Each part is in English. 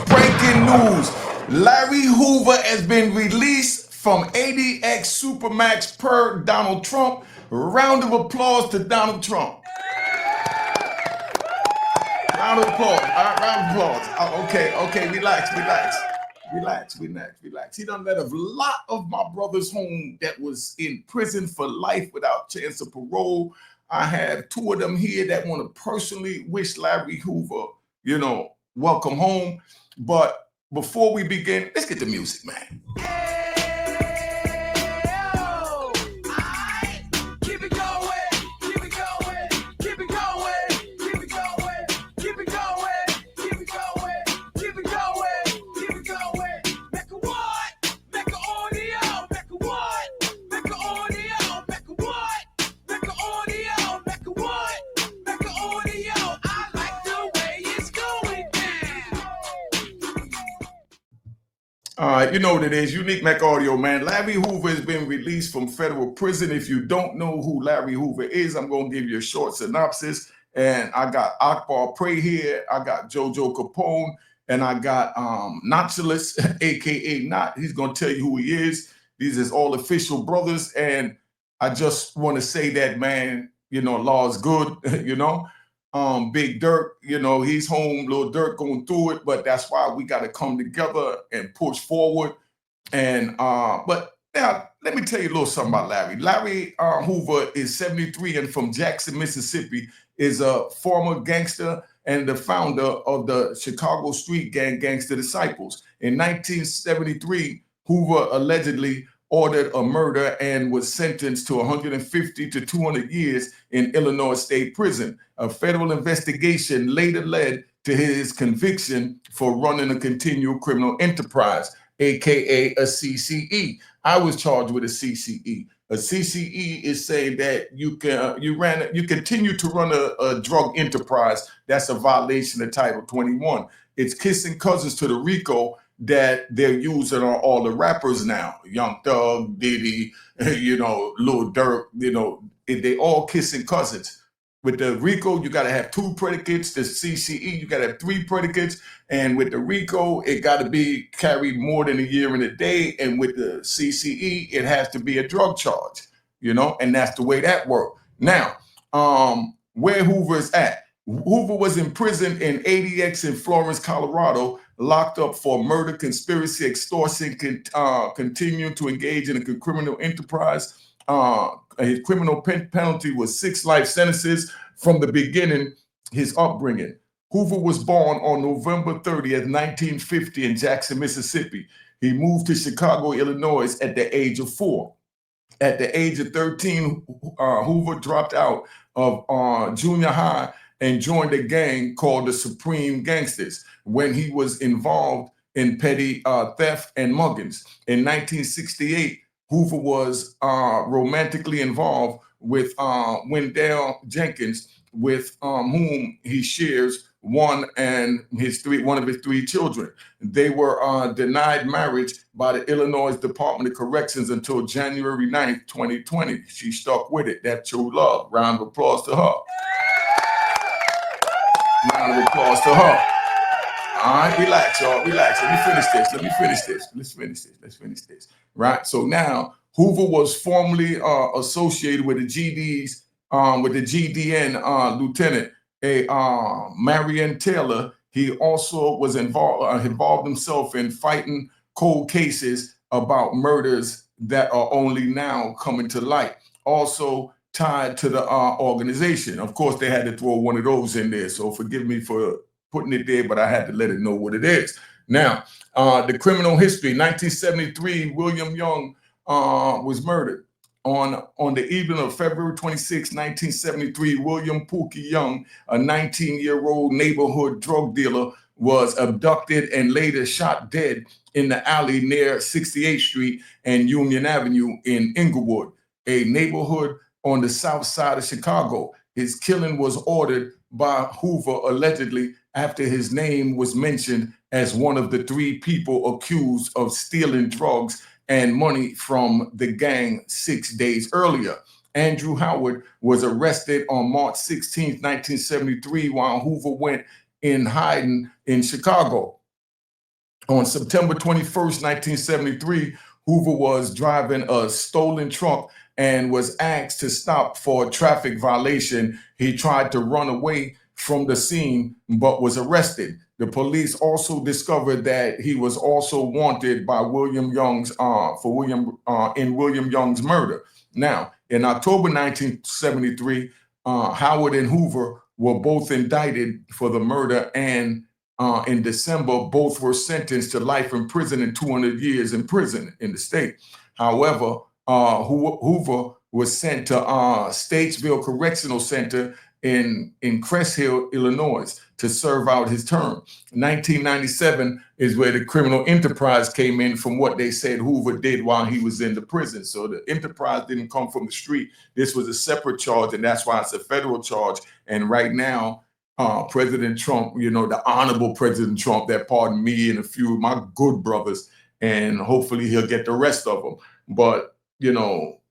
Breaking news. Larry Hoover has been released from ADX Supermax per Donald Trump. Round of applause to Donald Trump. Round of applause. Round of applause. Okay, relax. He done let a lot of my brothers home that was in prison for life without chance of parole. I have two of them here that want to personally wish Larry Hoover, welcome home. But before we begin, let's get the music, man. All right, you know what it is. Unique Mecca Audio, man. Larry Hoover has been released from federal prison. If you don't know who Larry Hoover is, I'm going to give you a short synopsis. And I got Akbar Prey here. I got JoJo Capone. And I got Knoxilus, a.k.a. Knot. He's going to tell you who he is. These is all official brothers. And I just want to say that, man, law is good, Big Dirk, he's home, Little Dirk going through it, but that's why we got to come together and push forward. And but now let me tell you a little something about Larry. Larry Hoover is 73 and from Jackson, Mississippi, is a former gangster and the founder of the Chicago street gang Gangster Disciples. In 1973, Hoover allegedly ordered a murder and was sentenced to 150 to 200 years in Illinois State Prison. A federal investigation later led to his conviction for running a continual criminal enterprise, aka a CCE. I was charged with a CCE. A CCE is saying that you continue to run a drug enterprise. That's a violation of Title 21. It's kissing cousins to the RICO that they're using on all the rappers now. Young Thug, Diddy, Lil Durk, they all kissing cousins. With the RICO, you got to have 2 predicates. The CCE, you got to have 3 predicates. And with the RICO, it got to be carried more than a year and a day. And with the CCE, it has to be a drug charge, and that's the way that works. Now, where Hoover is at. Hoover was imprisoned in ADX in Florence, Colorado, locked up for murder, conspiracy, extortion, continuing to engage in a criminal enterprise. His criminal penalty was 6 life sentences from the beginning, his upbringing. Hoover was born on November 30th, 1950 in Jackson, Mississippi. He moved to Chicago, Illinois at the age of 4. At the age of 13, Hoover dropped out of junior high and joined a gang called the Supreme Gangsters when he was involved in petty theft and muggings. In 1968, Hoover was romantically involved with Wendell Jenkins, with whom he shares one of his 3 children. They were denied marriage by the Illinois Department of Corrections until January 9th, 2020. She stuck with it. That's true love. Round of applause to her. Round of applause to her. All right, relax, y'all. Relax. Let me finish this. Right. So now Hoover was formerly associated with the GDs, with the GDN lieutenant, Marion Taylor. He also was involved himself in fighting cold cases about murders that are only now coming to light. Also tied to the organization. Of course, they had to throw one of those in there. So forgive me for putting it there, but I had to let it know what it is. Now, the criminal history, 1973, William Young was murdered. On the evening of February 26, 1973, William Pookie Young, a 19-year-old neighborhood drug dealer, was abducted and later shot dead in the alley near 68th Street and Union Avenue in Inglewood, a neighborhood on the south side of Chicago. His killing was ordered by Hoover allegedly after his name was mentioned as one of the 3 people accused of stealing drugs and money from the gang 6 days earlier. Andrew Howard was arrested on March 16, 1973, while Hoover went in hiding in Chicago. On September 21st, 1973, Hoover was driving a stolen truck and was asked to stop for a traffic violation. He tried to run away from the scene, but was arrested. The police also discovered that he was also wanted by William Young's in William Young's murder. Now, in October 1973, Howard and Hoover were both indicted for the murder, and in December, both were sentenced to life in prison and 200 years in prison in the state. However, Hoover was sent to Statesville Correctional Center in Crest Hill, Illinois, to serve out his term. 1997 is where the criminal enterprise came in from what they said Hoover did while he was in the prison. So the enterprise didn't come from the street. This was a separate charge, and that's why it's a federal charge. And right now, President Trump, you know, the honorable President Trump that pardoned me and a few of my good brothers, and hopefully he'll get the rest of them. But, you know,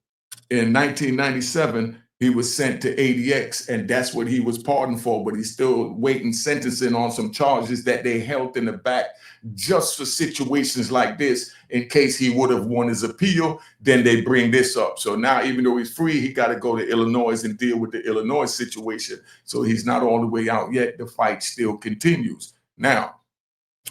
in 1997, he was sent to ADX, and that's what he was pardoned for, but he's still waiting sentencing on some charges that they held in the back just for situations like this. In case he would have won his appeal, then they bring this up. So now, even though he's free, he got to go to Illinois and deal with the Illinois situation. So he's not all the way out yet. The fight still continues. Now,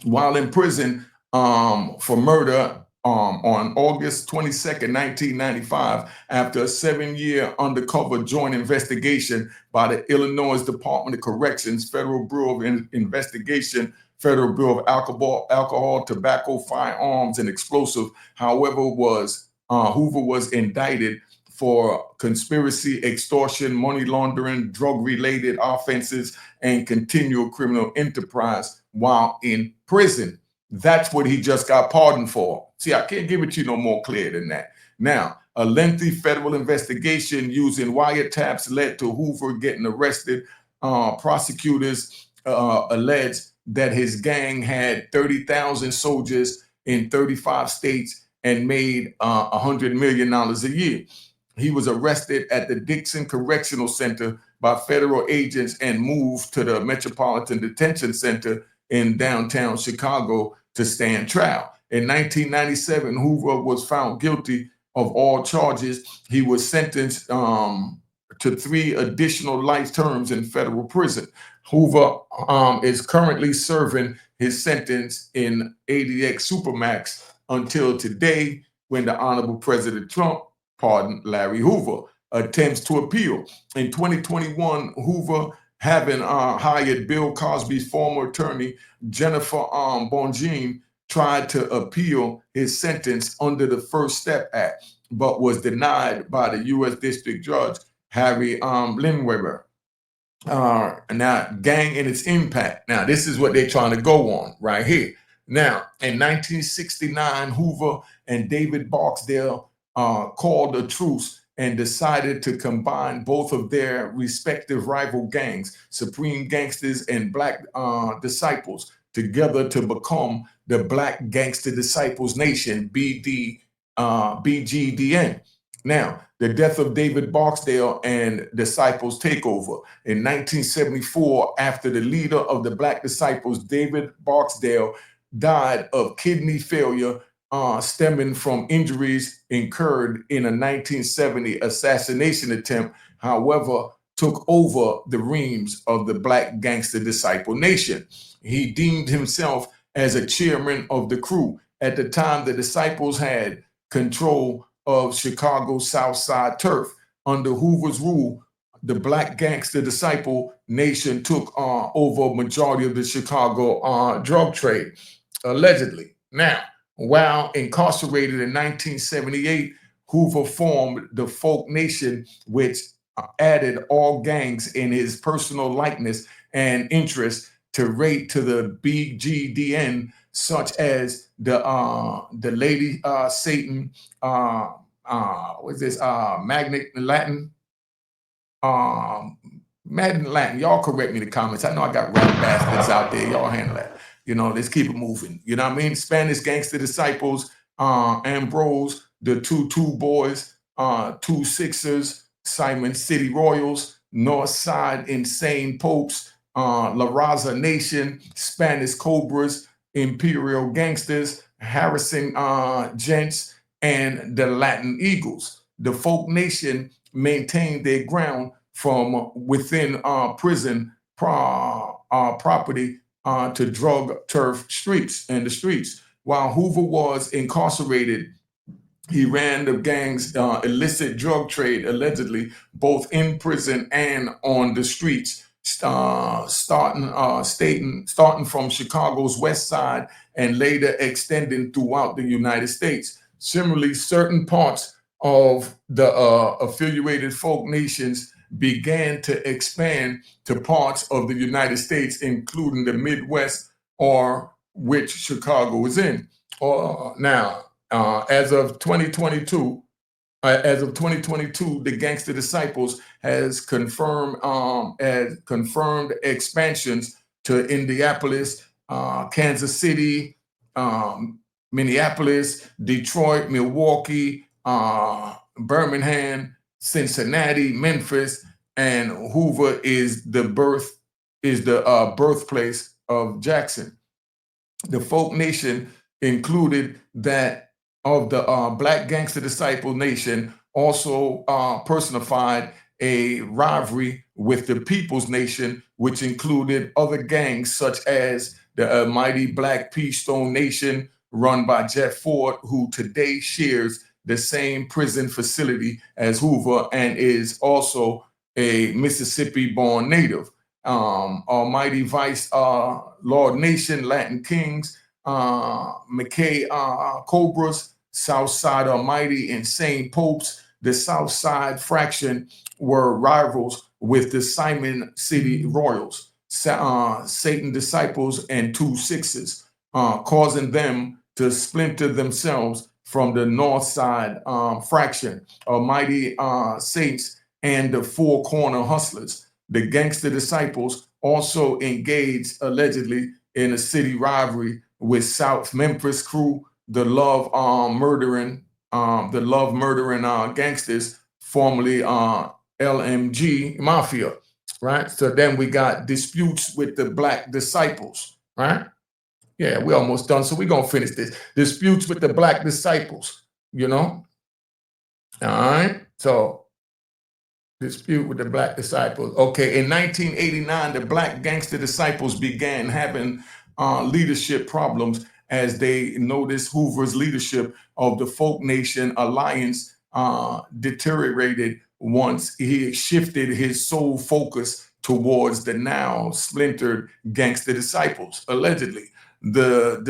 while in prison for murder, on August 22nd, 1995, after a 7-year undercover joint investigation by the Illinois Department of Corrections, Federal Bureau of Investigation, Federal Bureau of Alcohol, Tobacco, Firearms, and Explosive. However, Hoover was indicted for conspiracy, extortion, money laundering, drug-related offenses, and continual criminal enterprise while in prison. That's what he just got pardoned for. See, I can't give it to you no more clear than that. Now, a lengthy federal investigation using wiretaps led to Hoover getting arrested. Prosecutors alleged that his gang had 30,000 soldiers in 35 states and made $100 million a year. He was arrested at the Dixon Correctional Center by federal agents and moved to the Metropolitan Detention Center in downtown Chicago to stand trial. In 1997, Hoover was found guilty of all charges. He was sentenced to 3 additional life terms in federal prison. Hoover is currently serving his sentence in ADX Supermax until today, when the Honorable President Trump pardoned Larry Hoover. Attempts to appeal. In 2021, Hoover, having hired Bill Cosby's former attorney, Jennifer Bongine, tried to appeal his sentence under the First Step Act, but was denied by the U.S. District Judge, Harry Linweber. Now, gang and its impact. Now, this is what they're trying to go on right here. Now, in 1969, Hoover and David Barksdale called a truce and decided to combine both of their respective rival gangs, Supreme Gangsters and Black Disciples, together to become the Black Gangster Disciples Nation, BGDN. Now, the death of David Barksdale and Disciples takeover. In 1974, after the leader of the Black Disciples, David Barksdale, died of kidney failure stemming from injuries incurred in a 1970 assassination attempt, however, took over the reins of the Black Gangster Disciple Nation. He deemed himself as a chairman of the crew. At the time, the Disciples had control of Chicago's South Side turf. Under Hoover's rule, the Black Gangster Disciple Nation took over a majority of the Chicago drug trade, allegedly. Now, while incarcerated in 1978, Hoover formed the Folk Nation, which added all gangs in his personal likeness and interest to rate to the BGDN, such as the Lady Satan, what's this, Magnet Latin, Madden Latin. Y'all correct me in the comments. I know I got rap bastards out there. Y'all handle that. You know, let's keep it moving. You know what I mean? Spanish Gangster Disciples, Ambrose, the two Boys, 2 Sixers, Simon City Royals, Northside Insane Popes, La Raza Nation, Spanish Cobras, Imperial Gangsters, Harrison Gents, and the Latin Eagles. The Folk Nation maintained their ground from within prison property to drug turf streets and the streets. While Hoover was incarcerated, he ran the gang's illicit drug trade, allegedly, both in prison and on the streets, starting from Chicago's West Side and later extending throughout the United States. Similarly, certain parts of the affiliated folk nations began to expand to parts of the United States, including the Midwest, or which Chicago is in. As of 2022, the Gangster Disciples has confirmed expansions to Indianapolis, Kansas City, Minneapolis, Detroit, Milwaukee, Birmingham, Cincinnati, Memphis, and Hoover is the birthplace of Jackson. The Folk Nation included that of the Black Gangster Disciple Nation, also personified a rivalry with the People's Nation, which included other gangs such as the mighty Black Peace Stone Nation, run by Jeff Ford, who today shares the same prison facility as Hoover and is also a Mississippi-born native. Almighty Vice Lord Nation, Latin Kings, McKay Cobras, Southside Almighty, Insane Popes. The Southside fraction were rivals with the Simon City Royals, Satan Disciples, and 2 Sixes, causing them to splinter themselves from the Northside fraction, Almighty Saints, and the Four Corner Hustlers. The Gangster Disciples also engaged allegedly in a city rivalry with South Memphis crew, the love murdering gangsters, formerly LMG Mafia, right? So then we got disputes with the Black Disciples, right? Yeah, we're almost done, so we're gonna finish this. Disputes with the Black Disciples, you know? All right, so dispute with the Black Disciples. Okay, in 1989, the Black Gangster Disciples began having leadership problems as they noticed Hoover's leadership of the Folk Nation Alliance deteriorated once he shifted his sole focus towards the now splintered Gangster Disciples. Allegedly, the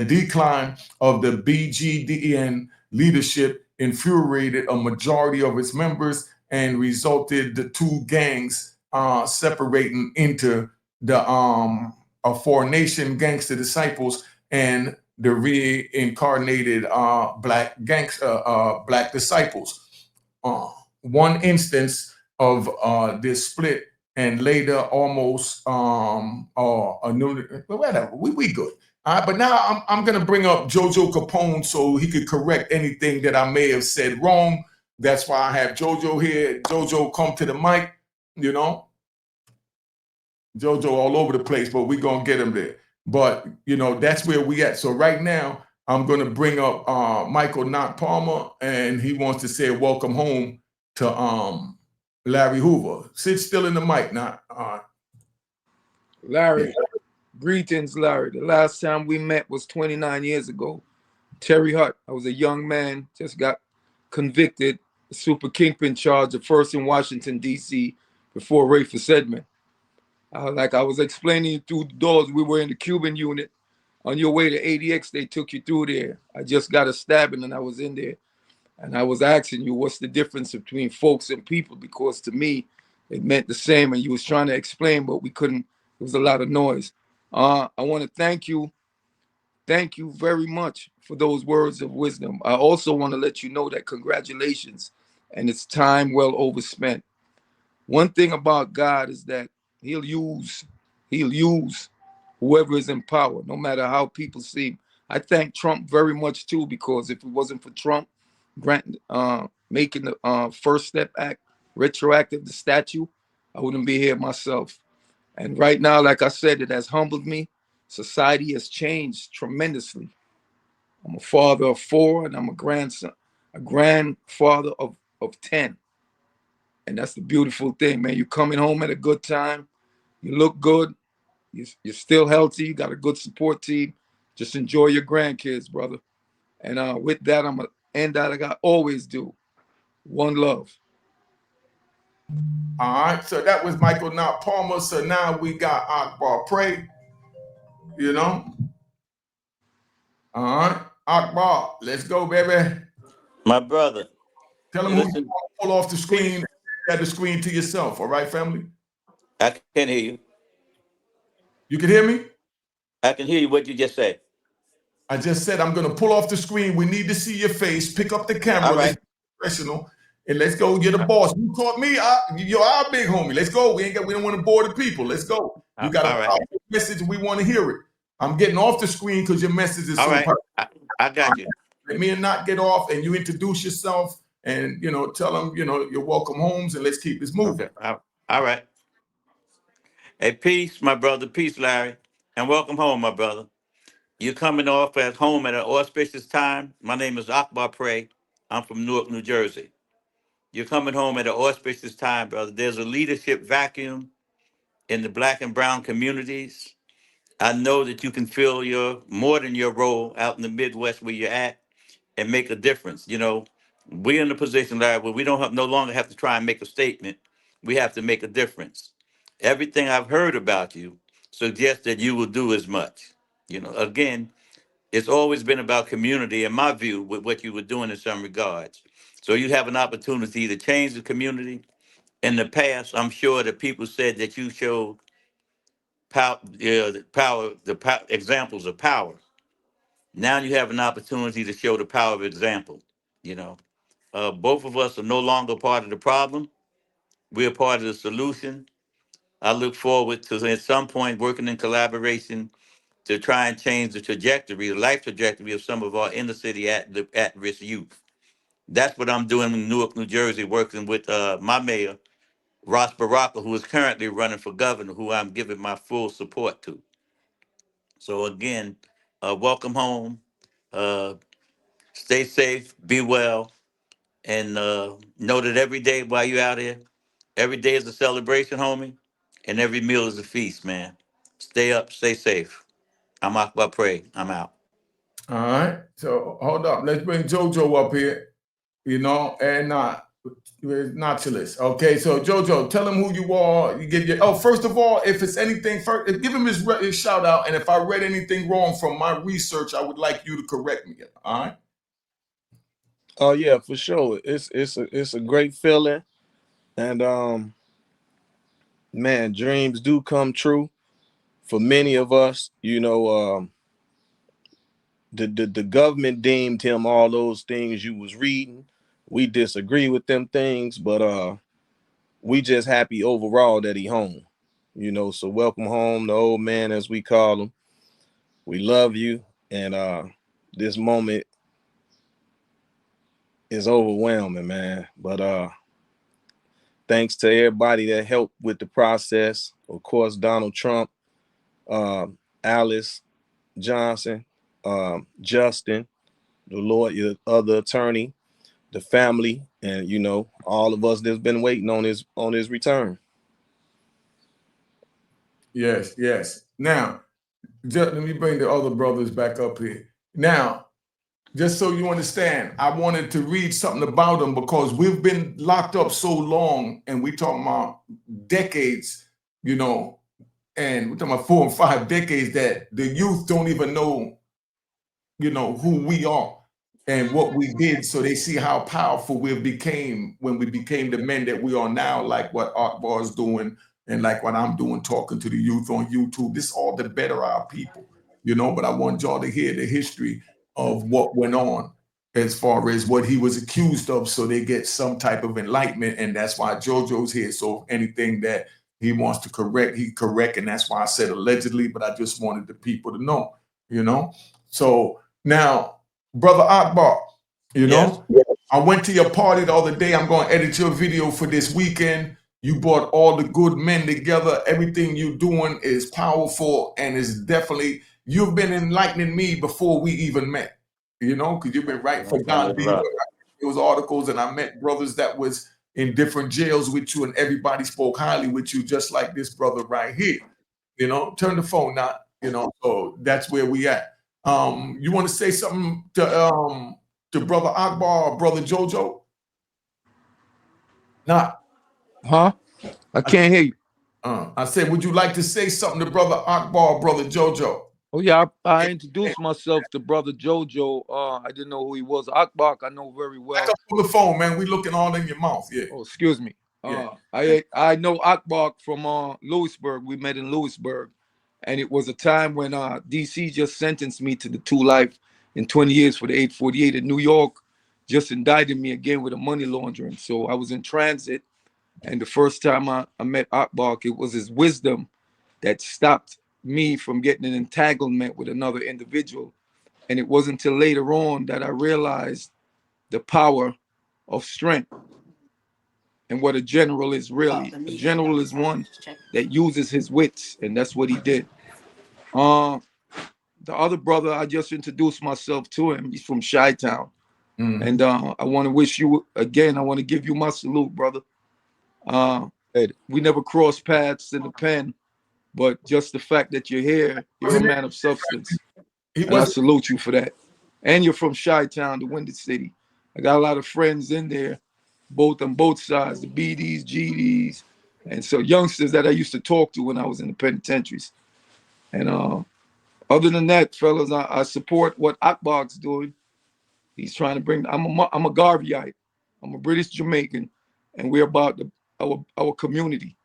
decline of the BGDN leadership infuriated a majority of its members and resulted the two gangs separating into the Four Nation Gangster Disciples and the reincarnated Black Disciples. One instance of this split and later almost whatever, we good. But now I'm going to bring up JoJo Capone so he could correct anything that I may have said wrong. That's why I have JoJo here. JoJo, come to the mic, you know. JoJo all over the place, but we're going to get him there. But, you know, that's where we at. So right now, I'm going to bring up Michael Knock Palmer, and he wants to say welcome home to Larry Hoover. Sit still in the mic, Knock. Larry, yeah. Greetings, Larry. The last time we met was 29 years ago. Terry Hutt. I was a young man, just got convicted, super kingpin charge of first in Washington, D.C. before Rayford Sedman. Like I was explaining through the doors, we were in the Cuban unit. On your way to ADX, they took you through there. I just got a stabbing and I was in there. And I was asking you, what's the difference between folks and people? Because to me, it meant the same. And you was trying to explain, but we couldn't. There was a lot of noise. I want to thank you. Thank you very much for those words of wisdom. I also want to let you know that congratulations, and it's time well overspent. One thing about God is that he'll use whoever is in power, no matter how people seem. I thank Trump very much too, because if it wasn't for Trump making the First Step Act retroactive, the statute, I wouldn't be here myself. And right now, like I said, it has humbled me. Society has changed tremendously. I'm a father of 4, and I'm a grandfather of 10. And that's the beautiful thing, man. You're coming home at a good time. You look good. You're still healthy. You got a good support team. Just enjoy your grandkids, brother. And with that, I'm going to end that like I always do. One love. All right, so that was Michael Not Palmer. So now we got Akbar Prey, you know. All right, Akbar, let's go, baby. My brother. Tell them who you want to pull off the screen. You have the screen to yourself, all right, family? I can hear you. You can hear me? I can hear you. What you just said. I just said I'm going to pull off the screen. We need to see your face. Pick up the camera. All right. Let's be professional. And let's go. You're the boss. You taught me. You're our big homie. Let's go. We don't want to bore the people. Let's go. You got a powerful message. We want to hear it. I'm getting off the screen because your message is so powerful. I got you. Let me not get off, and you introduce yourself and, tell them, you're welcome homes, and let's keep this moving. Okay. All right. Hey, peace, my brother. Peace, Larry. And welcome home, my brother. You're coming off at home at an auspicious time. My name is Akbar Prey. I'm from Newark, New Jersey. You're coming home at an auspicious time, brother. There's a leadership vacuum in the Black and brown communities. I know that you can fill more than your role out in the Midwest where you're at and make a difference. We're in a position, Larry, where we no longer have to try and make a statement. We have to make a difference. Everything I've heard about you suggests that you will do as much. Again, it's always been about community, in my view, with what you were doing in some regards. So you have an opportunity to change the community. In the past, I'm sure that people said that you showed examples of power. Now you have an opportunity to show the power of example. Both of us are no longer part of the problem. We're part of the solution. I look forward to, at some point, working in collaboration to try and change the life trajectory of some of our inner city at-risk youth. That's what I'm doing in Newark, New Jersey, working with my mayor, Ross Baraka, who is currently running for governor, who I'm giving my full support to. So again, welcome home. Uh, Stay safe, be well, and know that every day while you're out here, every day is a celebration, homie, and every meal is a feast, man. Stay up, stay safe. I'm Akbar Prey. I'm out. All right. So hold up. Let's bring JoJo up here, and Knoxilus. Okay, so JoJo, tell him who you are. You give first of all, if it's anything, give him his shout out. And if I read anything wrong from my research, I would like you to correct me. All right. Oh yeah, for sure. It's a great feeling. And man, dreams do come true for many of us. The government deemed him all those things you was reading. We disagree with them things, but we just happy overall that he home. So welcome home, the old man, as we call him. We love you, and this moment is overwhelming, man. But thanks to everybody that helped with the process. Of course, Donald Trump, Alice Johnson, Justin, the lawyer, other attorney, the family, and all of us that's been waiting on his return. Yes. Now, let me bring the other brothers back up here. Now, just so you understand, I wanted to read something about them because we've been locked up so long, and we talking about decades, and we're talking about 4 and 5 decades that the youth don't even know, who we are and what we did. So they see how powerful we became when we became the men that we are now, like what Akbar is doing and like what I'm doing, talking to the youth on YouTube. This all to better our people, but I want y'all to hear the history of what went on as far as what he was accused of, so they get some type of enlightenment. And that's why JoJo's here. So anything that he wants to correct, he correct. And that's why I said allegedly, but I just wanted the people to know, So now, Brother Akbar, Yes. I went to your party the other day. I'm going to edit your video for this weekend. You brought all the good men together. Everything you're doing is powerful and is definitely, you've been enlightening me before we even met, you know, because you've been writing for Don B. Those articles, and I met brothers that was in different jails with you, and everybody spoke highly with you, just like this brother right here. You know, turn the phone now, you know, so that's where we at. You want to say something to Brother Akbar or Brother JoJo? Not. Huh? I can't hear you. I said, would you like to say something to Brother Akbar or Brother JoJo? Oh yeah, I introduced myself to Brother JoJo. I didn't know who he was. Akbar, I know very well. Back up on the phone, man. We looking all in your mouth. Yeah. Oh, excuse me. Yeah. I know Akbar from Lewisburg. We met in Lewisburg, and it was a time when DC just sentenced me to the 2 life and 20 years for the 848 in New York. Just indicted me again with a money laundering. So I was in transit, and the first time I met Akbar, it was his wisdom that stopped me from getting an entanglement with another individual. And it wasn't until later on that I realized the power of strength and what a general is really. A general is one that uses his wits, and that's what he did. The other brother, I just introduced myself to him. He's from Chi-Town. And I want to wish you, again, I want to give you my salute, brother. We never crossed paths in the pen, but just the fact that you're here, you're a man of substance. And I salute you for that. And you're from Chi-Town, the Windy City. I got a lot of friends in there, both on both sides, the BDs, GDs, and so youngsters that I used to talk to when I was in the penitentiaries. And other than that, fellas, I support what Akbar's doing. He's trying to bring, I'm a Garveyite. I'm a British Jamaican, and we're about our community.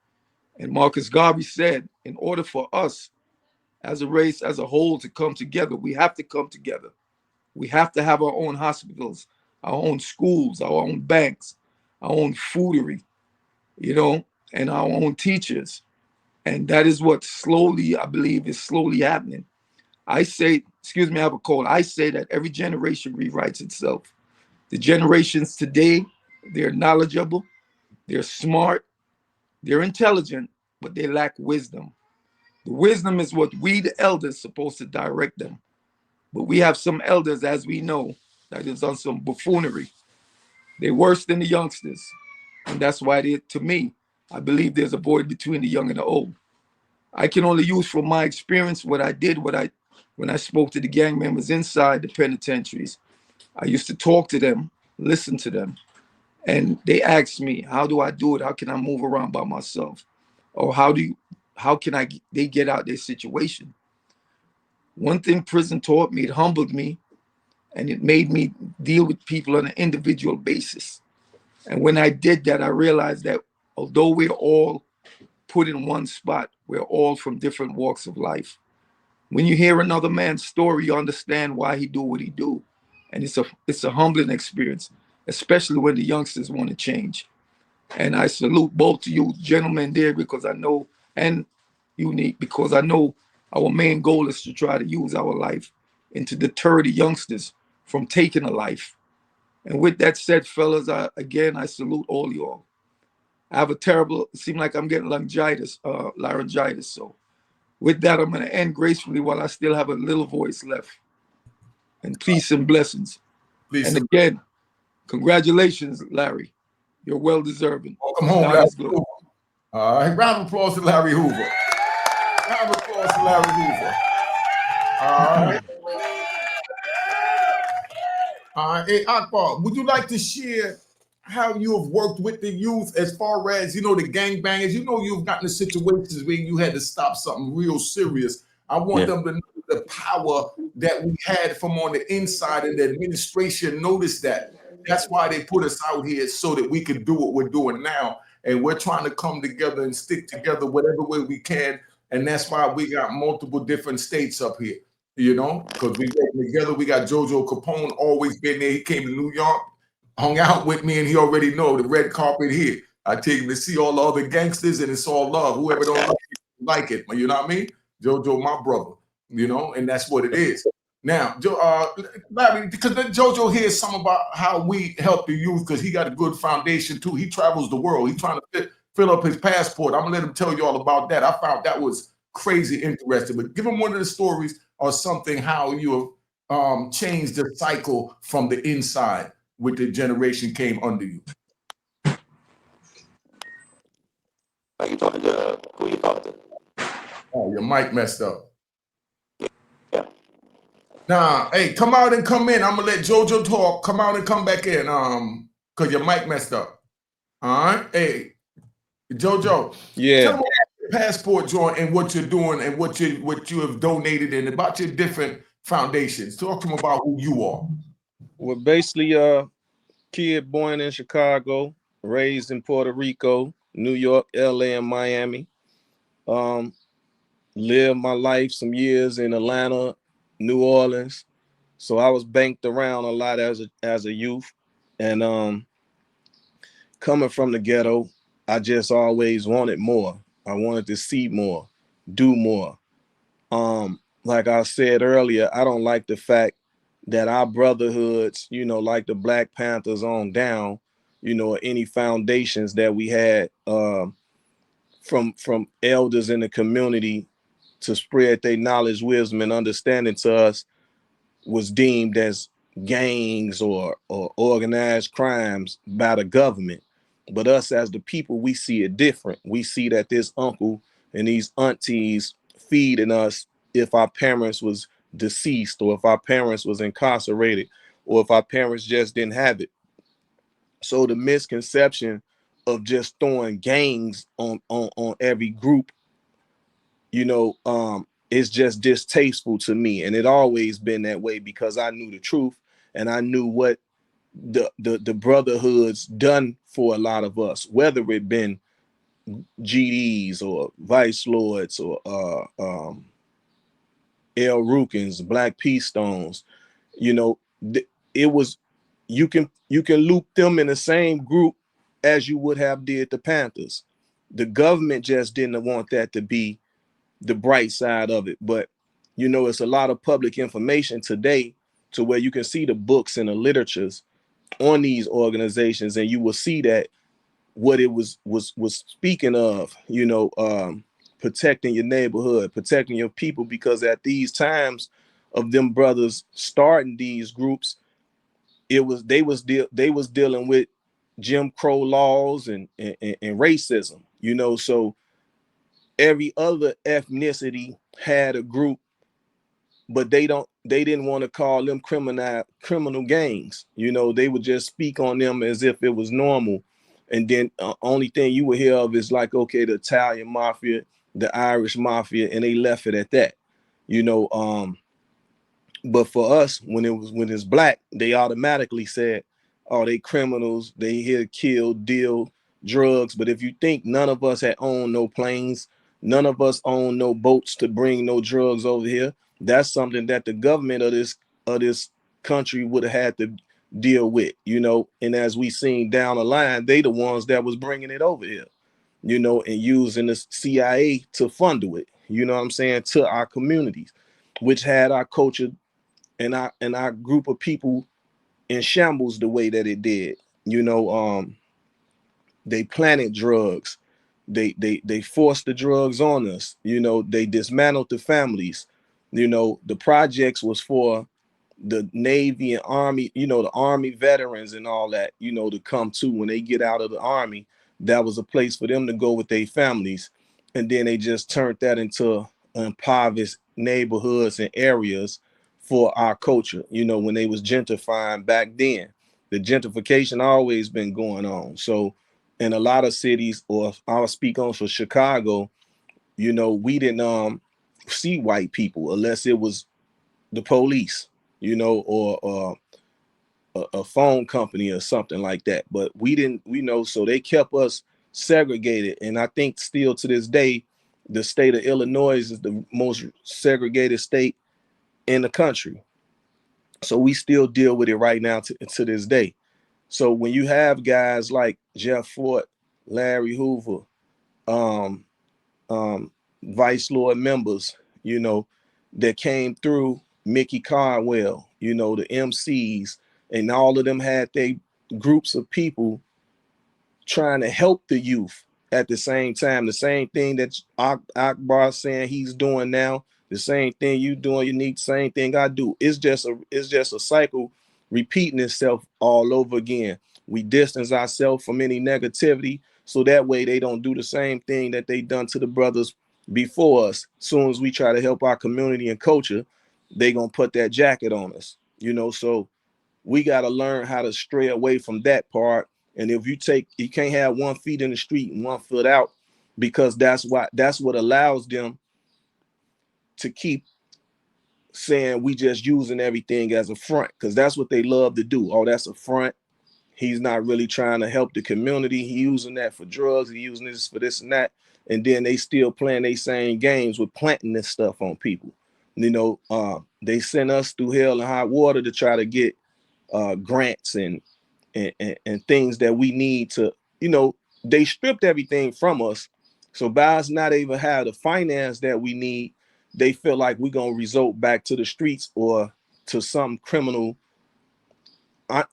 And Marcus Garvey said, in order for us as a race, as a whole, to come together, we have to come together. We have to have our own hospitals, our own schools, our own banks, our own foodery, you know, and our own teachers. And that is what slowly, I believe, is slowly happening. I say, excuse me, I have a call. I say that every generation rewrites itself. The generations today, they're knowledgeable, they're smart, they're intelligent, but they lack wisdom. The wisdom is what we, the elders, supposed to direct them. But we have some elders, as we know, that is on some buffoonery. They're worse than the youngsters. And that's why, to me, I believe there's a void between the young and the old. I can only use from my experience what I did, when I spoke to the gang members inside the penitentiaries. I used to talk to them, listen to them, and they asked me, how do I do it? How can I move around by myself? Or how can they get out their situation? One thing prison taught me, it humbled me, and it made me deal with people on an individual basis. And when I did that, I realized that although we're all put in one spot, we're all from different walks of life. When you hear another man's story, you understand why he do what he do. And it's a humbling experience, especially when the youngsters want to change. And I salute both of you gentlemen there, because I know, and Unique, because I know our main goal is to try to use our life and to deter the youngsters from taking a life. And with that said, fellas, I salute all y'all. I have it seems like I'm getting laryngitis. So with that, I'm going to end gracefully while I still have a little voice left. And peace and blessings. And again, congratulations, Larry. You're well deserving. Welcome home, Larry Hoover. All right, round of applause to Larry Hoover. Round of applause to Larry Hoover. All right. Hey, Akbar, would you like to share how you have worked with the youth as far as, you know, the gangbangers? You know, you've gotten to situations where you had to stop something real serious. I want them to know the power that we had from on the inside, and the administration noticed that. That's why they put us out here, so that we could do what we're doing now. And we're trying to come together and stick together whatever way we can. And that's why we got multiple different states up here, you know, because we work together. We got JoJo Capone, always been there. He came to New York, hung out with me, and he already know the red carpet here. I take him to see all the other gangsters, and it's all love. Whoever don't like it, you know what I mean? JoJo, my brother, you know, and that's what it is. Now, Larry, because JoJo hears some about how we help the youth, because he got a good foundation too. He travels the world. He's trying to fill up his passport. I'm gonna let him tell you all about that. I found that was crazy interesting. But give him one of the stories or something how you have changed the cycle from the inside with the generation came under you. Are you talking to who you talking to? Oh, your mic messed up. Yeah. Nah, hey, come out and come in. I'm gonna let JoJo talk. Come out and come back in. Cause your mic messed up. All right. Hey, JoJo. Yeah. Tell me about your passport joint and what you're doing and what you have donated and about your different foundations. Talk to them about who you are. Well, basically, kid born in Chicago, raised in Puerto Rico, New York, LA, and Miami. Lived my life some years in Atlanta, New Orleans. So I was banked around a lot as a youth. And coming from the ghetto, I just always wanted more. I wanted to see more, do more. Like I said earlier, I don't like the fact that our brotherhoods, like the Black Panthers on down, any foundations that we had from elders in the community to spread their knowledge, wisdom, and understanding to us was deemed as gangs or organized crimes by the government. But us as the people, we see it different. We see that this uncle and these aunties feeding us if our parents was deceased or if our parents was incarcerated or if our parents just didn't have it. So the misconception of just throwing gangs on every group, it's just distasteful to me. And it always been that way because I knew the truth and I knew what the brotherhoods done for a lot of us, whether it been GDs or Vice Lords or El Rukins, Black Peace Stones. It was, you can loop them in the same group as you would have did the Panthers. The government just didn't want that to be the bright side of it. But it's a lot of public information today to where you can see the books and the literatures on these organizations, and you will see that what it was speaking of, protecting your neighborhood, protecting your people, because at these times of them brothers starting these groups, they was dealing with Jim Crow laws and racism, so every other ethnicity had a group, but they didn't want to call them criminal gangs. They would just speak on them as if it was normal. And then only thing you would hear of is like, okay, the Italian mafia, the Irish mafia, and they left it at that. But for us, when it's black, they automatically said, oh, they criminals, they here to kill, deal drugs. But if you think none of us had owned no planes, none of us owned no boats to bring no drugs over here, that's something that the government of this country would have had to deal with, and as we seen down the line, they the ones that was bringing it over here, and using the CIA to fund it, what I'm saying, to our communities, which had our culture and our group of people in shambles the way that it did. They planted drugs, they forced the drugs on us, they dismantled the families. The projects was for the Navy and Army, the Army veterans and all that, to come to when they get out of the Army. That was a place for them to go with their families. And then they just turned that into impoverished neighborhoods and areas for our culture, when they was gentrifying back then. The gentrification always been going on. So in a lot of cities, or I'll speak on for Chicago, we didn't see white people unless it was the police, or a phone company or something like that. But we didn't, so they kept us segregated. And I think still to this day, the state of Illinois is the most segregated state in the country. So we still deal with it right now to this day. So when you have guys like Jeff Fort, Larry Hoover, Vice Lord members, that came through, Mickey Cardwell, the MCs, and all of them had their groups of people trying to help the youth at the same time. The same thing that Akbar saying he's doing now, the same thing you doing, Unique, same thing I do. It's just a cycle repeating itself all over again. We distance ourselves from any negativity, so that way they don't do the same thing that they done to the brothers before us. Soon as we try to help our community and culture, they gonna put that jacket on us, you know. So we got to learn how to stray away from that part. And if you can't have 1 foot in the street and 1 foot out, because that's what allows them to keep saying we just using everything as a front, because that's what they love to do. Oh, that's a front. He's not really trying to help the community. He using that for drugs. He using this for this and that. And then they still playing they same games with planting this stuff on people. You know, they send us through hell and high water to try to get grants and things that we need to, you know, they stripped everything from us. So by us not even have the finance that we need, they feel like we're going to resort back to the streets or to some criminal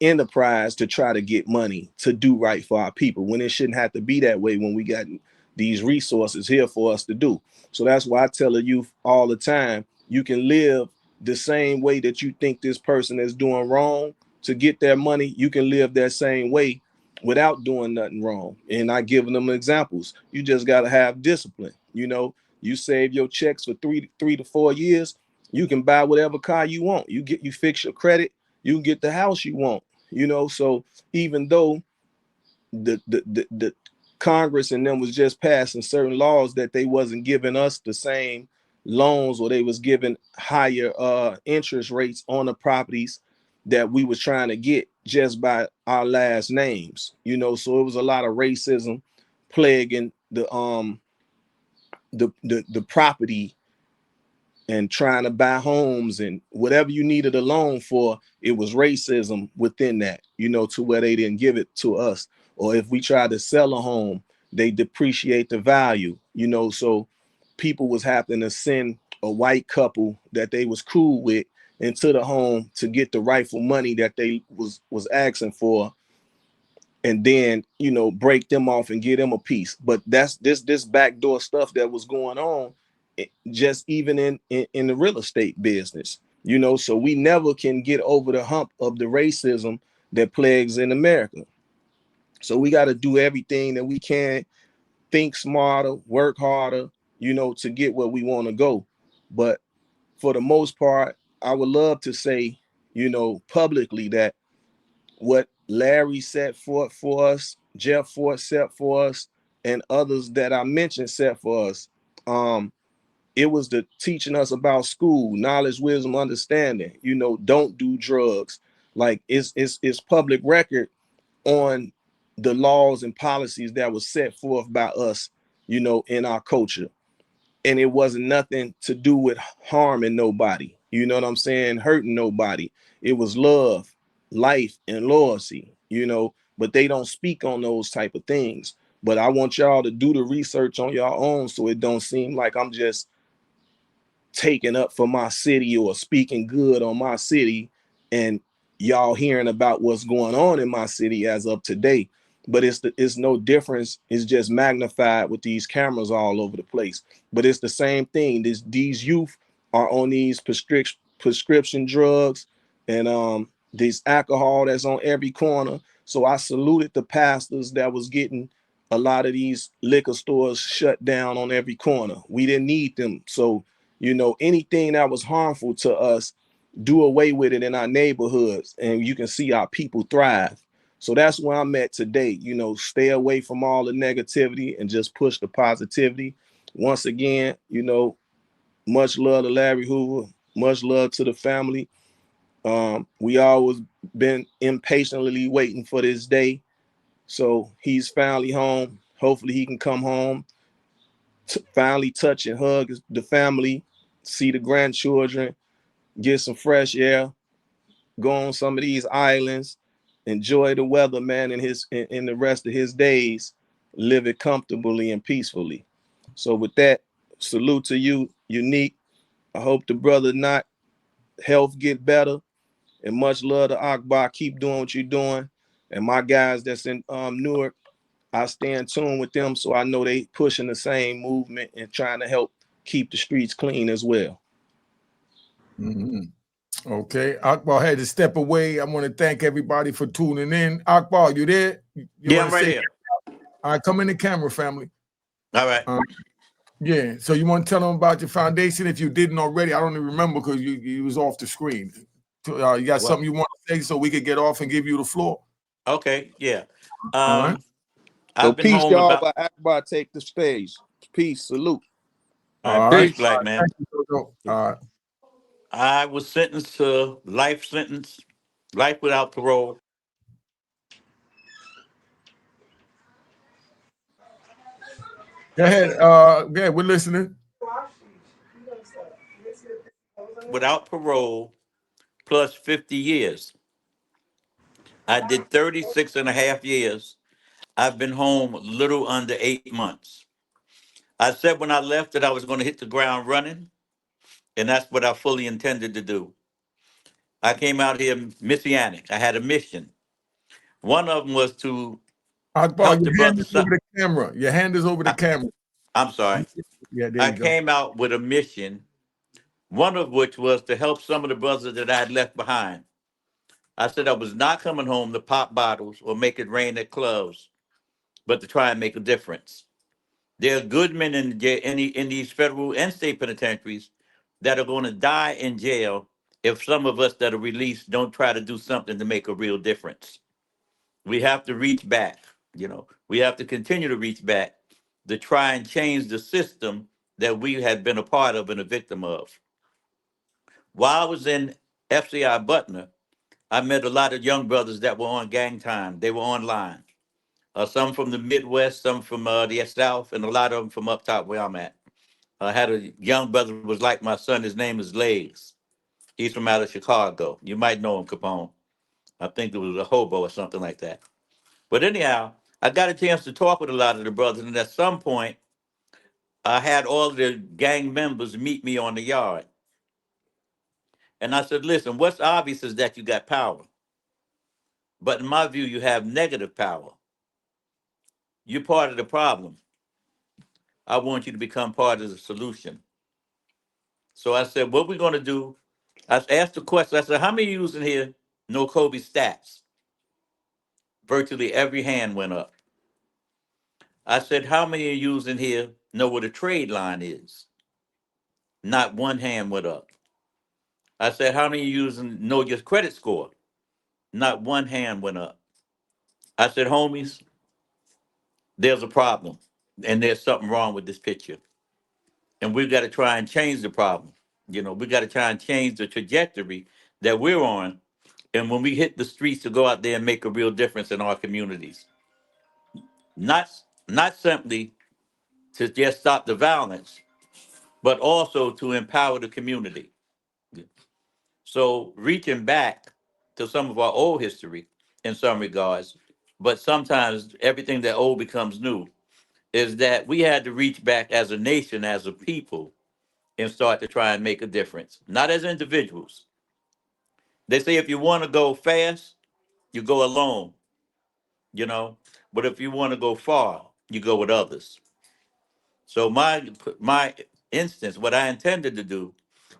enterprise to try to get money to do right for our people, when it shouldn't have to be that way when we got these resources here for us to do. So that's why I tell the youth all the time, you can live the same way that you think this person is doing wrong to get their money. You can live that same way without doing nothing wrong. And I giving them examples. You just got to have discipline. You know, you save your checks for three to 4 years. You can buy whatever car you want. You fix your credit. You can get the house you want. You know, so even though the Congress and them was just passing certain laws that they wasn't giving us the same loans, or they was giving higher interest rates on the properties that we was trying to get just by our last names, you know. So it was a lot of racism plaguing the property and trying to buy homes and whatever you needed a loan for. It was racism within that, you know, to where they didn't give it to us. Or if we tried to sell a home, they depreciate the value, you know. So people was having to send a white couple that they was cool with into the home to get the rightful money that they was asking for, and then, you know, break them off and get them a piece. But that's this backdoor stuff that was going on, just even in the real estate business, you know. So we never can get over the hump of the racism that plagues in America. So we got to do everything that we can, think smarter, work harder, you know, to get where we want to go. But for the most part, I would love to say, you know, publicly that what Larry set forth for us, Jeff Ford set for us, and others that I mentioned set for us. It was the teaching us about school, knowledge, wisdom, understanding. You know, don't do drugs. Like it's public record on the laws and policies that was set forth by us, you know, in our culture. And it wasn't nothing to do with harming nobody. You know what I'm saying? Hurting nobody. It was love, life, and loyalty, you know, but they don't speak on those type of things. But I want y'all to do the research on your own, so it don't seem like I'm just taking up for my city or speaking good on my city, and y'all hearing about what's going on in my city as of today. But it's no difference. It's just magnified with these cameras all over the place. But it's the same thing. These youth are on these prescription drugs and this alcohol that's on every corner. So I saluted the pastors that was getting a lot of these liquor stores shut down on every corner. We didn't need them. So, you know, anything that was harmful to us, do away with it in our neighborhoods, and you can see our people thrive. So that's where I'm at today. You know, stay away from all the negativity and just push the positivity. Once again, you know, much love to Larry Hoover, much love to the family. We always been impatiently waiting for this day. So he's finally home. Hopefully he can come home, finally touch and hug the family, see the grandchildren, get some fresh air, go on some of these islands, enjoy the weather, man, in the rest of his days, live it comfortably and peacefully. So with that, salute to you, Unique. I hope the brother not health get better, and much love to Akbar. Keep doing what you're doing. And my guys that's in Newark, I stay in tune with them, so I know they pushing the same movement and trying to help keep the streets clean as well. Okay, Akbar had to step away. I want to thank everybody for tuning in. Akbar, you there? You Yeah, want I'm to right say? here. All right, come in the camera, family. All right. Yeah, so you want to tell them about your foundation if you didn't already? I don't even remember because you was off the screen. You got Well, something you want to say so we could get off and give you the floor? okay. Yeah. All right. So I've been peace, home y'all. about. By Akbar, take the stage. Peace, salute. All right. All right. Peace, Peace. black man. Thank you, Jojo. All right. I was sentenced to life sentence, life without parole. Go ahead. Go ahead. We're listening. Without parole plus 50 years. I did 36 and a half years. I've been home little under 8 months. I said when I left that I was going to hit the ground running, and that's what I fully intended to do. I came out here messianic. I had a mission. One of them was to Akbar, help the your hand is brothers. over the camera. Your hand is over the I, camera. I'm sorry. Yeah, there I you go. came out with a mission, one of which was to help some of the brothers that I had left behind. I said I was not coming home to pop bottles or make it rain at clubs, but to try and make a difference. There are good men in these federal and state penitentiaries that are going to die in jail if some of us that are released don't try to do something to make a real difference. We have to reach back. We have to continue to reach back to try and change the system that we had been a part of and a victim of. While I was in FCI Butner, I met a lot of young brothers that were on gang time. They were online. Some from the Midwest, some from the South, and a lot of them from up top where I'm at. I had a young brother who was like my son. His name is Legs. He's from out of Chicago. You might know him, Capone. I think it was a hobo or something like that. But anyhow, I got a chance to talk with a lot of the brothers, and at some point, I had all the gang members meet me on the yard. And I said, listen, what's obvious is that you got power. But in my view, you have negative power. You're part of the problem. I want you to become part of the solution. So I said, what we're going to do, I asked the question, I said, how many of you in here know Kobe stats? Virtually every hand went up. I said, how many of you in here know what a trade line is? Not one hand went up. I said, how many of you know your credit score? Not one hand went up. I said, homies, there's a problem and there's something wrong with this picture. And we've got to try and change the problem. We got to try and change the trajectory that we're on. And when we hit the streets to go out there and make a real difference in our communities, not not simply to just stop the violence, but also to empower the community. So reaching back to some of our old history in some regards, but sometimes everything that old becomes new, is that we had to reach back as a nation, as a people, and start to try and make a difference, not as individuals. They say if you want to go fast, you go alone, you know, but if you want to go far, you go with others. So my instance, what I intended to do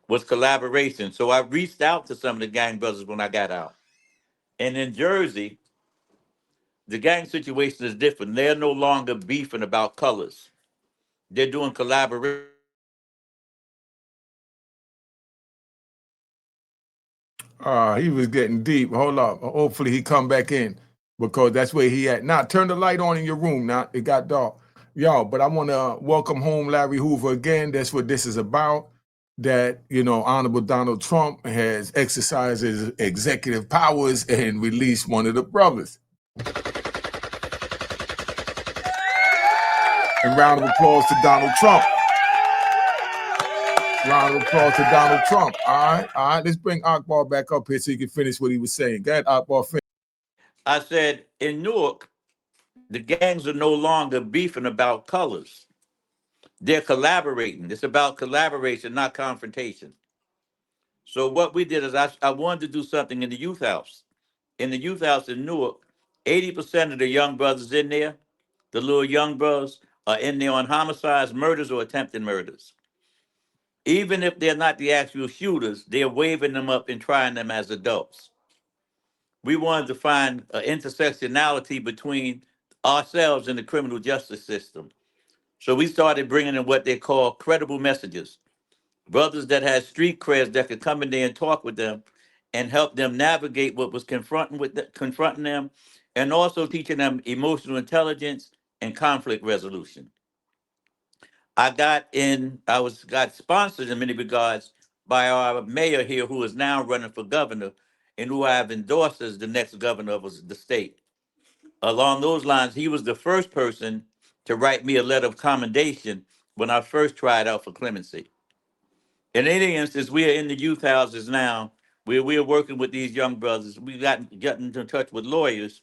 was collaboration. So I reached out to some of the gang brothers when I got out. And in Jersey, the gang situation is different. They're no longer beefing about colors. They're doing collaboration. He was getting deep. Hold up. Hopefully he come back in because that's where he at. Now turn the light on in your room. Now it got dark. Yo, but I want to welcome home Larry Hoover again. That's what this is about. That, Honorable Donald Trump has exercised his executive powers and released one of the brothers. And round of applause to Donald Trump. Round of applause to Donald Trump. All right. Let's bring Akbar back up here so he can finish what he was saying. Go ahead, Akbar. Finish. I said, in Newark, the gangs are no longer beefing about colors. They're collaborating. It's about collaboration, not confrontation. So what we did is I wanted to do something in the youth house. In the youth house in Newark, 80% of the young brothers in there the little young brothers are in there on homicides, murders, or attempted murders. Even if they're not the actual shooters, they're waving them up and trying them as adults. We wanted to find an intersectionality between ourselves and the criminal justice system. So we started bringing in what they call credible messages, brothers that had street creds that could come in there and talk with them and help them navigate what was confronting them, and also teaching them emotional intelligence and conflict resolution. I got sponsored in many regards by our mayor here, who is now running for governor, and who I have endorsed as the next governor of the state. Along those lines, he was the first person to write me a letter of commendation when I first tried out for clemency. In any instance, we are in the youth houses now, where we are working with these young brothers. We gotten in touch with lawyers,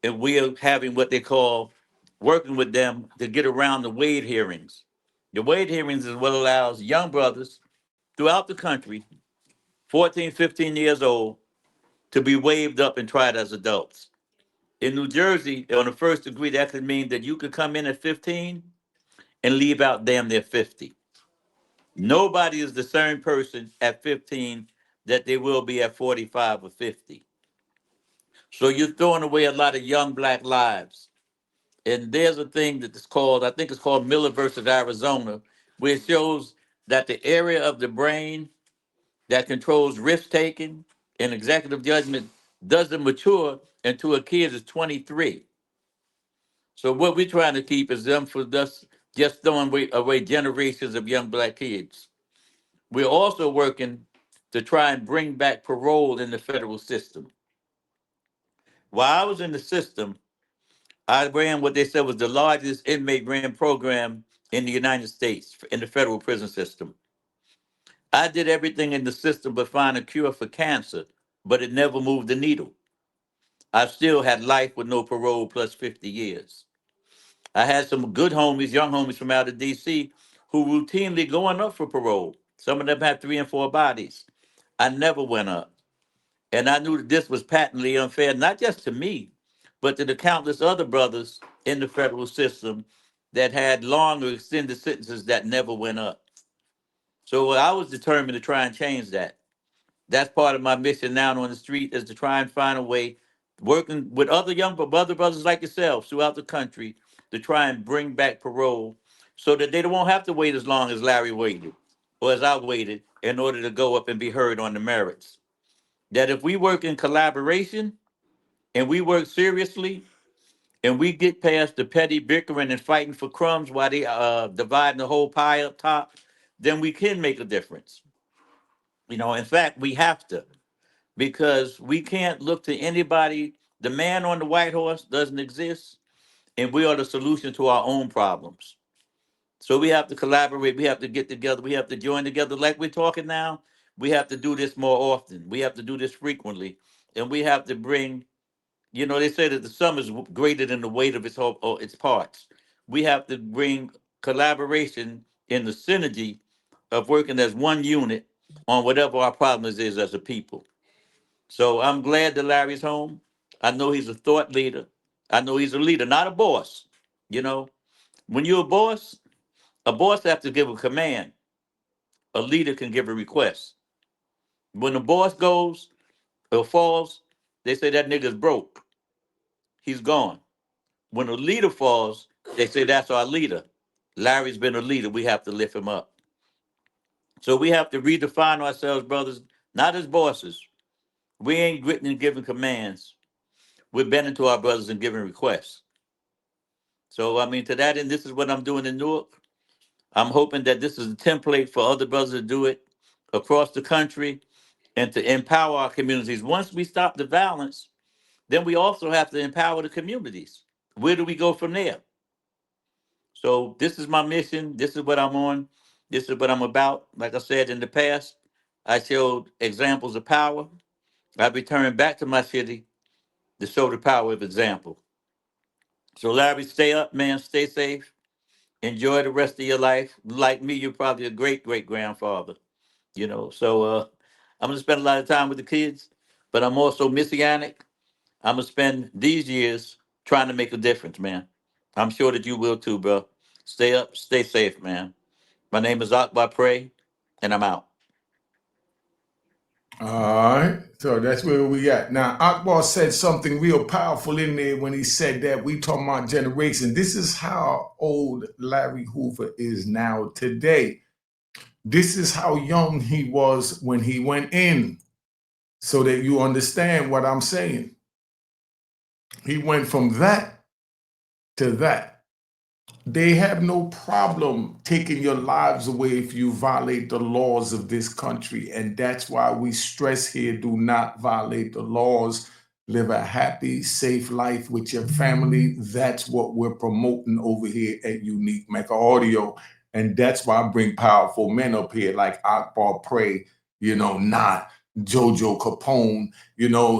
and we are having what they call working with them to get around the Wade hearings. The Wade hearings is what allows young brothers throughout the country, 14, 15 years old, to be waived up and tried as adults. In New Jersey, on the first degree, that could mean that you could come in at 15 and leave out damn near 50. Nobody is the same person at 15 that they will be at 45 or 50. So you're throwing away a lot of young black lives. And there's a thing that is called, I think it's called Miller versus Arizona, where it shows that the area of the brain that controls risk taking and executive judgment doesn't mature until a kid is 23. So what we're trying to keep is them for us just throwing away generations of young black kids. We're also working to try and bring back parole in the federal system. While I was in the system, I ran what they said was the largest inmate rehab program in the United States in the federal prison system. I did everything in the system but find a cure for cancer, but it never moved the needle. I still had life with no parole plus 50 years. I had some good homies, young homies from out of DC, who routinely going up for parole. Some of them had 3 and 4 bodies. I never went up. And I knew that this was patently unfair, not just to me, but to the countless other brothers in the federal system that had long or extended sentences that never went up. So I was determined to try and change that. That's part of my mission now on the street, is to try and find a way, working with other other brothers like yourselves throughout the country, to try and bring back parole so that they won't have to wait as long as Larry waited or as I waited in order to go up and be heard on the merits. That if we work in collaboration and we work seriously and we get past the petty bickering and fighting for crumbs while they dividing the whole pie up top, then we can make a difference. In fact, we have to, because we can't look to anybody. The man on the white horse doesn't exist, and we are the solution to our own problems. So we have to collaborate. We have to get together. We have to join together like we're talking now. We have to do this more often. We have to do this frequently. And we have to bring, they say that the sum is greater than the weight of its whole, or its parts. We have to bring collaboration in the synergy of working as one unit on whatever our problem is as a people. So I'm glad that Larry's home. I know he's a thought leader. I know he's a leader, not a boss. You know, when you're a boss has to give a command. A leader can give a request. When the boss goes or falls, they say that nigga's broke. He's gone. When a leader falls, they say that's our leader. Larry's been a leader. We have to lift him up. So we have to redefine ourselves, brothers, not as bosses. We ain't written and giving commands. We're bending to our brothers and giving requests. So, I mean, to that end, this is what I'm doing in Newark. I'm hoping that this is a template for other brothers to do it across the country and to empower our communities. Once we stop the violence, then we also have to empower the communities. Where do we go from there? So this is my mission. This is what I'm on. This is what I'm about. Like I said in the past, I showed examples of power. I returned back to my city to show the power of example. So Larry, stay up, man. Stay safe. Enjoy the rest of your life. Like me, you're probably a great great grandfather. So I'm gonna spend a lot of time with the kids, but I'm also messianic. I'm gonna spend these years trying to make a difference, man. I'm sure that you will too, bro. Stay up, stay safe, man. My name is Akbar Prey, and I'm out. All right, so that's where we at. Now, Akbar said something real powerful in there when he said that we talking about generation. This is how old Larry Hoover is now today. This is how young he was when he went in, so that you understand what I'm saying. He went from that to that. They have no problem taking your lives away if you violate the laws of this country. And that's why we stress here, do not violate the laws. Live a happy, safe life with your family. That's what we're promoting over here at Unique Mecca Audio. And that's why I bring powerful men up here like Akbar Prey, not JoJo Capone.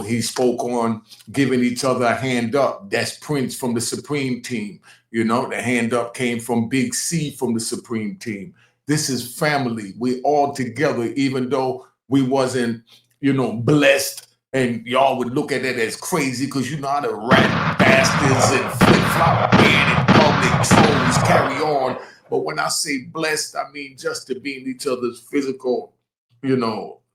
He spoke on giving each other a hand up. That's Prince from the Supreme Team. The hand up came from Big C from the Supreme Team. This is family. We all together, even though we wasn't, blessed, and y'all would look at it as crazy because you know how the rat bastards and flip-flop in public trolls carry on. But when I say blessed, I mean just to be in each other's physical,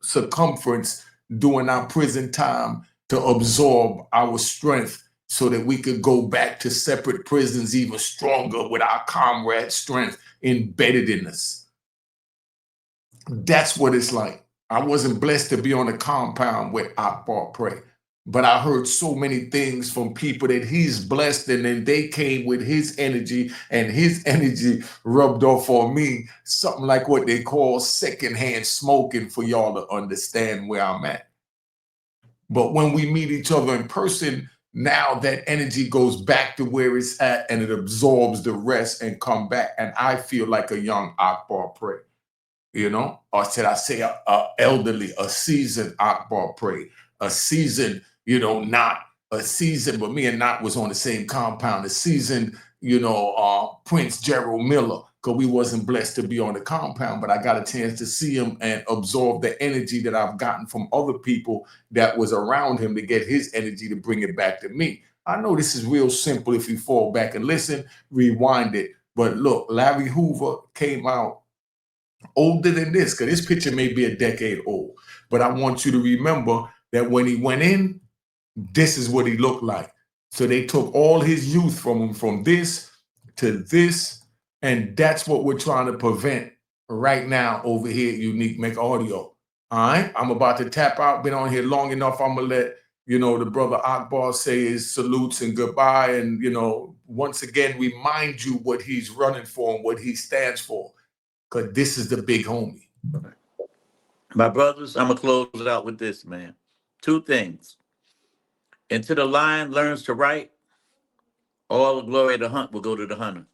circumference during our prison time to absorb our strength, so that we could go back to separate prisons even stronger with our comrade strength embedded in us. That's what it's like. I wasn't blessed to be on a compound with Akbar Prey, but I heard so many things from people that he's blessed, and then they came with his energy, and his energy rubbed off on me, something like what they call secondhand smoking, for y'all to understand where I'm at. But when we meet each other in person, now that energy goes back to where it's at, and it absorbs the rest and come back. And I feel like a young Akbar Prey, or should I say a elderly, a seasoned Akbar Prey, a seasoned, not a seasoned, but me and Not was on the same compound, a seasoned, Prince Gerald Miller, because we wasn't blessed to be on the compound, but I got a chance to see him and absorb the energy that I've gotten from other people that was around him to get his energy to bring it back to me. I know this is real simple if you fall back and listen, rewind it. But look, Larry Hoover came out older than this, because this picture may be a decade old. But I want you to remember that when he went in, this is what he looked like. So they took all his youth from him, from this to this, and that's what we're trying to prevent right now over here at Unique Mecca Audio. All right, I'm about to tap out. Been on here long enough. I'm gonna let the brother Akbar say his salutes and goodbye, and once again remind you what he's running for and what he stands for, because this is the big homie. My brothers, I'm going to close it out with this, man. Two things. Until the lion learns to write, all the glory of the hunt will go to the hunter.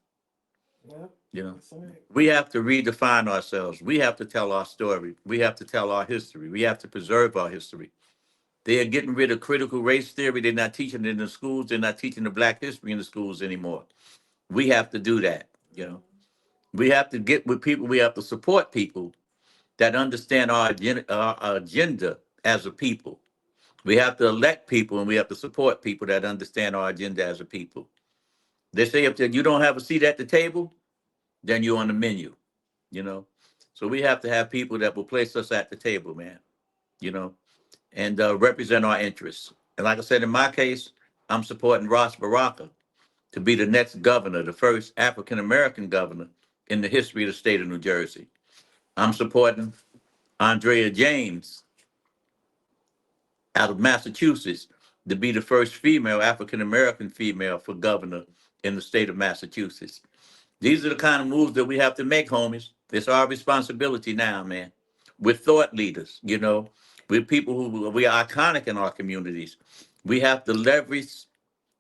We have to redefine ourselves. We have to tell our story. We have to tell our history. We have to preserve our history. They are getting rid of critical race theory. They're not teaching it in the schools. They're not teaching the Black history in the schools anymore. We have to do that. We have to get with people. We have to support people that understand our agenda as a people. We have to elect people, and we have to support people that understand our agenda as a people. They say if you don't have a seat at the table, then you're on the menu, So we have to have people that will place us at the table, man, and represent our interests. And like I said, in my case, I'm supporting Ross Baraka to be the next governor, the first African-American governor in the history of the state of New Jersey. I'm supporting Andrea James out of Massachusetts to be the first female, African-American female for governor in the state of Massachusetts. These are the kind of moves that we have to make, homies. It's our responsibility now, man. We're thought leaders, We're people who we are iconic in our communities. We have to leverage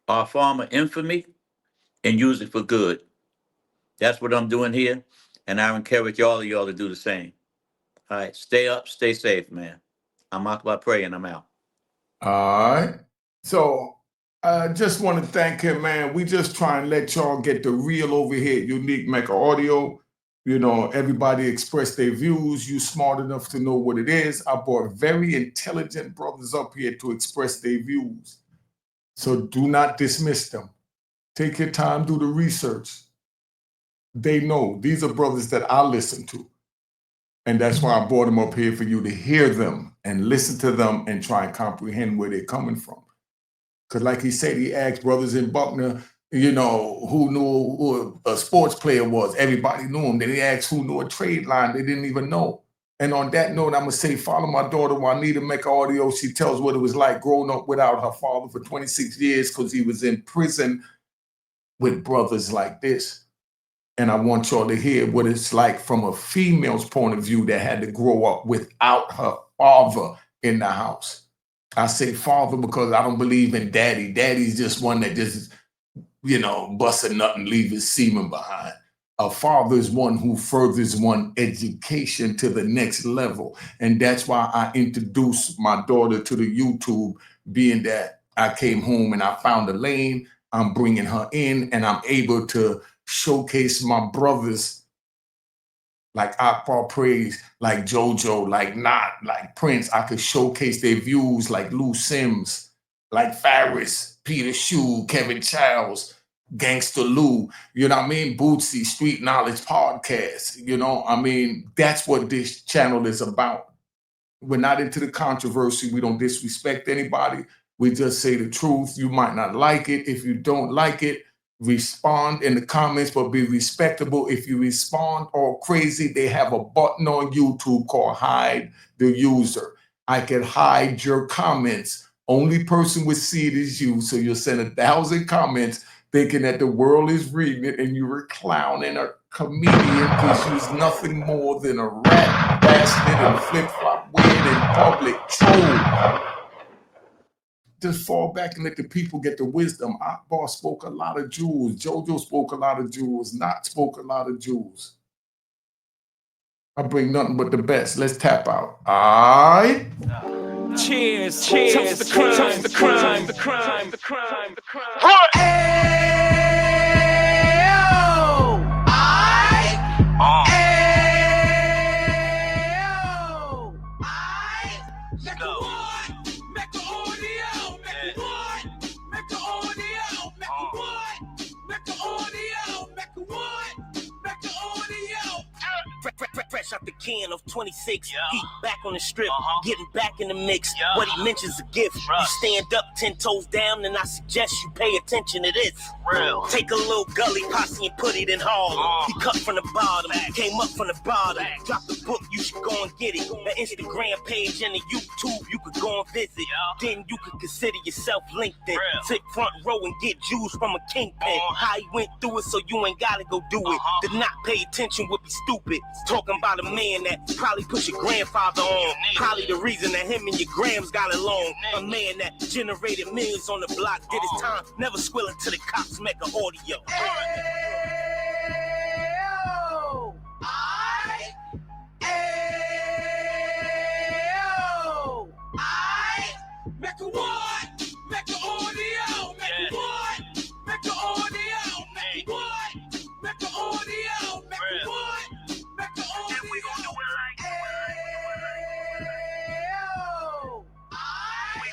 our former infamy and use it for good. That's what I'm doing here, and I encourage all of y'all to do the same. All right, stay up, stay safe, man. I'm Akbar Prey, and I'm out. All right. So I just want to thank him, man. We just try and let y'all get the real over here at Unique Mecca Audio. Everybody express their views. You smart enough to know what it is. I brought very intelligent brothers up here to express their views. So do not dismiss them. Take your time, do the research. They know. These are brothers that I listen to. And that's why I brought them up here for you to hear them and listen to them and try and comprehend where they're coming from. Because like he said, he asked brothers in Buckner, you know, who knew who a sports player was. Everybody knew him. Then he asked who knew a trade line. They didn't even know. And on that note, I'm going to say, follow my daughter, Juanita Mecca Audio. She tells what it was like growing up without her father for 26 years because he was in prison with brothers like this. And I want y'all to hear what it's like from a female's point of view that had to grow up without her father in the house. I say father because I don't believe in daddy. Daddy's just one that just, you know, bust a nut and leave his semen behind. A father is one who furthers one education to the next level. And that's why I introduced my daughter to the YouTube, being that I came home and I found a lane. I'm bringing her in and I'm able to showcase my brothers like Akbar Prey, like JoJo, like Not, like Prince. I could showcase their views like Lou Sims, like Faris, Peter Shue, Kevin Childs, Gangster Lou, you know what I mean? Bootsy, Street Knowledge Podcast, you know, I mean, that's what this channel is about. We're not into the controversy. We don't disrespect anybody. We just say the truth. You might not like it. If you don't like it, respond in the comments, but be respectable. If you respond all crazy, they have a button on YouTube called hide the user. I can hide your comments. Only person would see it is you. So you'll send 1,000 comments thinking that the world is reading it and you're a clown and a comedian because you're nothing more than a rat, bastard, and flip-flop weird in public troll. Just fall back and let the people get the wisdom. Akbar spoke a lot of jewels. JoJo spoke a lot of jewels. Not spoke a lot of jewels. I bring nothing but the best. Let's tap out. All right? Cheers, cheers, toast the crime, toast the crime, the crime, the crime, the crime. Fresh out the can of 26, he back on the strip, getting back in the mix. What he mentions a gift. You stand up 10 toes down, and I suggest you pay attention to this. Real. Take a little gully posse and put it in Harlem. He cut from the bottom, came up from the bottom. Drop the book, you should go and get it. The Instagram page and the YouTube, you could go and visit. Then you could consider yourself LinkedIn. Sit front row and get Jews from a kingpin. How he went through it, so you ain't gotta go do it. To not pay attention would be stupid. Talking about a man that probably put your grandfather on. Probably the reason that him and your grams got along. A man that generated millions on the block, did his time, never squilling to the cops, Mecca Audio.